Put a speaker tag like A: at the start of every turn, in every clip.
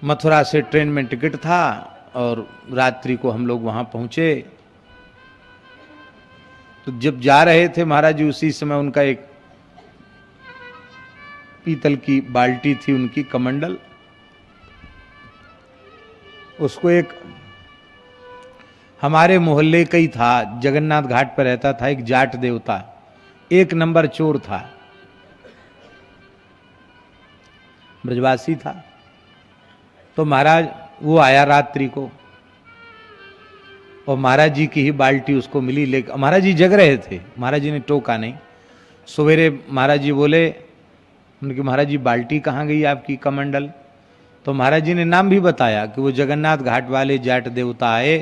A: मथुरा से ट्रेन में टिकट था और रात्रि को हम लोग वहां पहुंचे। तो जब जा रहे थे महाराज जी, उसी समय उनका एक पीतल की बाल्टी थी, उनकी कमंडल, उसको एक हमारे मोहल्ले का ही था, जगन्नाथ घाट पर रहता था एक जाट देवता, एक नंबर चोर था, ब्रजवासी था। तो महाराज वो आया रात्रि को और महाराज जी की ही बाल्टी उसको मिली, लेकिन महाराज जी जग रहे थे, महाराज जी ने टोका नहीं। सवेरे महाराज जी बोले, उनके महाराज जी बाल्टी कहाँ गई आपकी कमंडल? तो महाराज जी ने नाम भी बताया कि वो जगन्नाथ घाट वाले जाट देवता आए,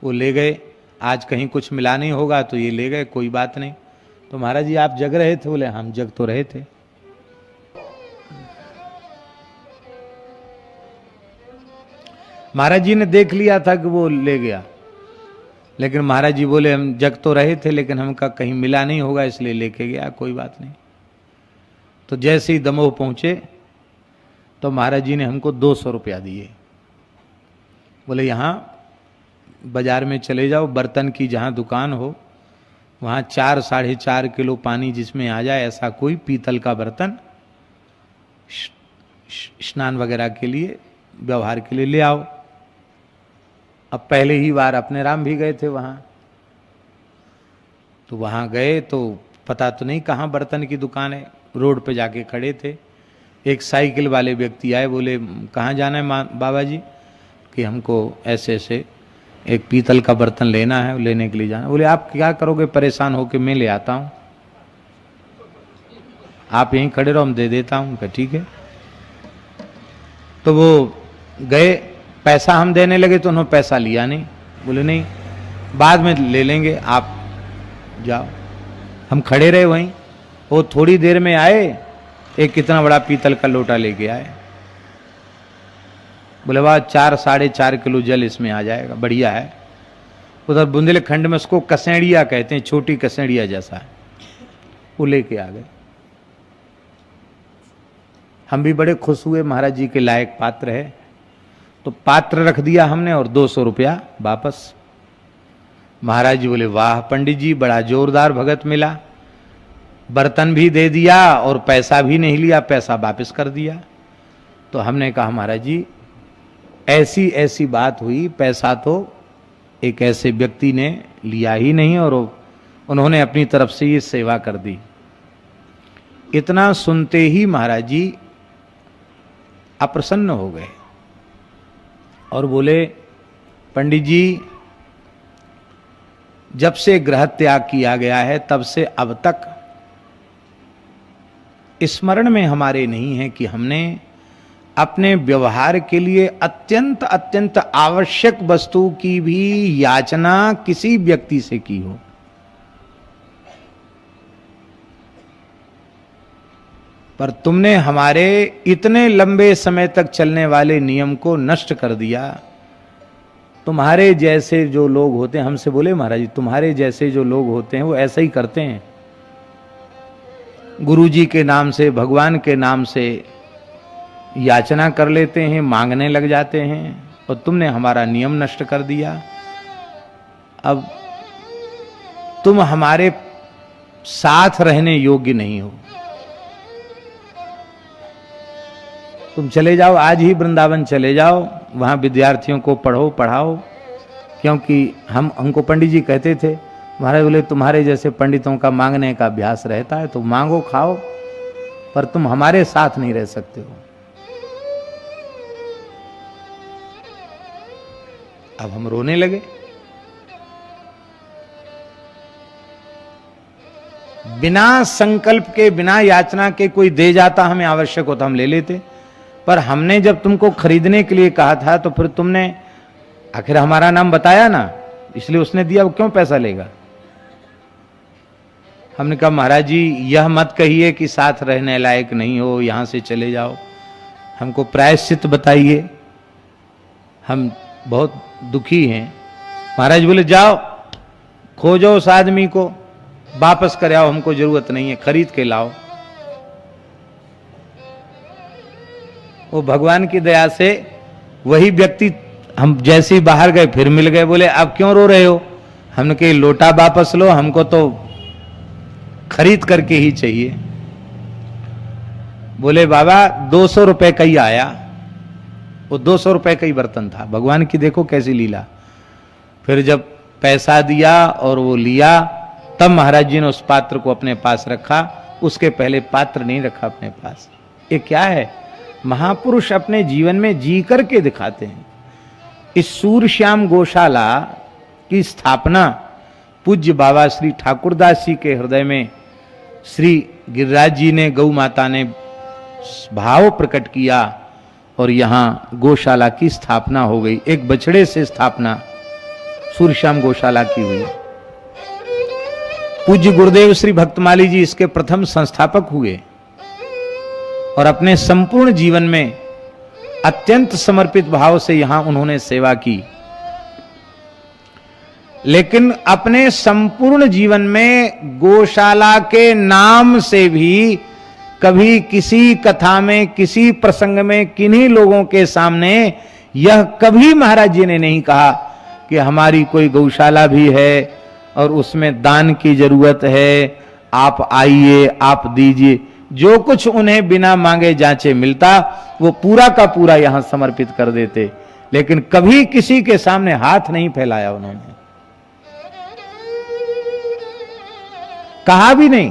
A: वो ले गए, आज कहीं कुछ मिला नहीं होगा तो ये ले गए, कोई बात नहीं। तो महाराज जी आप जग रहे थे? बोले हम जग तो रहे थे। महाराज जी ने देख लिया था कि वो ले गया, लेकिन महाराज जी बोले हम जग तो रहे थे, लेकिन हमका कहीं मिला नहीं होगा इसलिए लेके गया, कोई बात नहीं। तो जैसे ही दमोह पहुंचे तो महाराज जी ने हमको 200 रुपया दिए। बोले यहाँ बाजार में चले जाओ, बर्तन की जहाँ दुकान हो वहाँ 4 साढ़े 4 किलो पानी जिसमें आ जाए ऐसा कोई पीतल का बर्तन स्नान वगैरह के लिए, व्यवहार के लिए ले आओ। अब पहले ही बार अपने राम भी गए थे वहाँ, तो वहाँ गए तो पता तो नहीं कहाँ बर्तन की दुकान है, रोड पे जाके खड़े थे। एक साइकिल वाले व्यक्ति आए, बोले कहाँ जाना है बाबा जी? कि हमको ऐसे ऐसे एक पीतल का बर्तन लेना है, लेने के लिए जाना। बोले आप क्या करोगे, परेशान होके मैं ले आता हूँ, आप यहीं खड़े रहो, हम दे देता हूँ। कहा ठीक है। तो वो गए, पैसा हम देने लगे तो उन्होंने पैसा लिया नहीं, बोले नहीं बाद में ले लेंगे, आप जाओ। हम खड़े रहे वहीं, वो थोड़ी देर में आए, एक कितना बड़ा पीतल का लोटा लेके आए। बोले वाह 4 साढ़े 4 किलो जल इसमें आ जाएगा, बढ़िया है। उधर बुंदेलखंड में उसको कसेड़िया कहते हैं, छोटी कसेड़िया जैसा है, वो लेके आ गए। हम भी बड़े खुश हुए, महाराज जी के लायक पात्र है। तो पात्र रख दिया हमने और 200 रुपया वापस। महाराज जी बोले वाह पंडित जी, बड़ा जोरदार भगत मिला, बर्तन भी दे दिया और पैसा भी नहीं लिया, पैसा वापस कर दिया। तो हमने कहा महाराज जी ऐसी ऐसी बात हुई, पैसा तो एक ऐसे व्यक्ति ने लिया ही नहीं और उन्होंने अपनी तरफ से ये सेवा कर दी। इतना सुनते ही महाराज जी अप्रसन्न हो गए और बोले पंडित जी जब से ग्रह त्याग किया गया है तब से अब तक स्मरण में हमारे नहीं है कि हमने अपने व्यवहार के लिए अत्यंत अत्यंत आवश्यक वस्तु की भी याचना किसी व्यक्ति से की हो। पर तुमने हमारे इतने लंबे समय तक चलने वाले नियम को नष्ट कर दिया। तुम्हारे जैसे जो लोग होते हैं, हमसे बोले महाराज जी तुम्हारे जैसे जो लोग होते हैं वो ऐसा ही करते हैं, गुरु जी के नाम से, भगवान के नाम से याचना कर लेते हैं, मांगने लग जाते हैं, और तुमने हमारा नियम नष्ट कर दिया। अब तुम हमारे साथ रहने योग्य नहीं हो, तुम चले जाओ, आज ही वृंदावन चले जाओ, वहां विद्यार्थियों को पढ़ो पढ़ाओ। क्योंकि हमको पंडित जी कहते थे, महाराज बोले तुम्हारे जैसे पंडितों का मांगने का अभ्यास रहता है तो मांगो खाओ, पर तुम हमारे साथ नहीं रह सकते हो। अब हम रोने लगे। बिना संकल्प के, बिना याचना के कोई दे जाता, हमें आवश्यक होता हम ले लेते, पर हमने जब तुमको खरीदने के लिए कहा था तो फिर तुमने आखिर हमारा नाम बताया ना, इसलिए उसने दिया, वो क्यों पैसा लेगा। हमने कहा महाराज जी यह मत कहिए कि साथ रहने लायक नहीं हो, यहां से चले जाओ, हमको प्रायश्चित बताइए, हम बहुत दुखी हैं। महाराज बोले जाओ खोजो उस आदमी को, वापस कर आओ, हमको जरूरत नहीं है, खरीद के लाओ। वो भगवान की दया से वही व्यक्ति हम जैसे ही बाहर गए फिर मिल गए, बोले अब क्यों रो रहे हो? हमने कहा लोटा वापस लो, हमको तो खरीद करके ही चाहिए। बोले बाबा 200 रुपए का ही आया। वो 200 रुपए का ही बर्तन था। भगवान की देखो कैसी लीला। फिर जब पैसा दिया और वो लिया, तब महाराज जी ने उस पात्र को अपने पास रखा, उसके पहले पात्र नहीं रखा अपने पास। ये क्या है? महापुरुष अपने जीवन में जी करके दिखाते हैं। इस सूर्यश्याम गौशाला की स्थापना पूज्य बाबा श्री ठाकुरदास जी के हृदय में श्री गिरिराज जी ने, गौ माता ने भाव प्रकट किया और यहां गौशाला की स्थापना हो गई। एक बछड़े से स्थापना सूर्यश्याम गौशाला की हुई। पूज्य गुरुदेव श्री भक्तमाली जी इसके प्रथम संस्थापक हुए और अपने संपूर्ण जीवन में अत्यंत समर्पित भाव से यहां उन्होंने सेवा की। लेकिन अपने संपूर्ण जीवन में गौशाला के नाम से भी कभी किसी कथा में, किसी प्रसंग में, किन्हीं लोगों के सामने यह कभी महाराज जी ने नहीं कहा कि हमारी कोई गौशाला भी है और उसमें दान की जरूरत है, आप आइए, आप दीजिए। जो कुछ उन्हें बिना मांगे जांचे मिलता वो पूरा का पूरा यहां समर्पित कर देते, लेकिन कभी किसी के सामने हाथ नहीं फैलाया उन्होंने, कहा भी नहीं।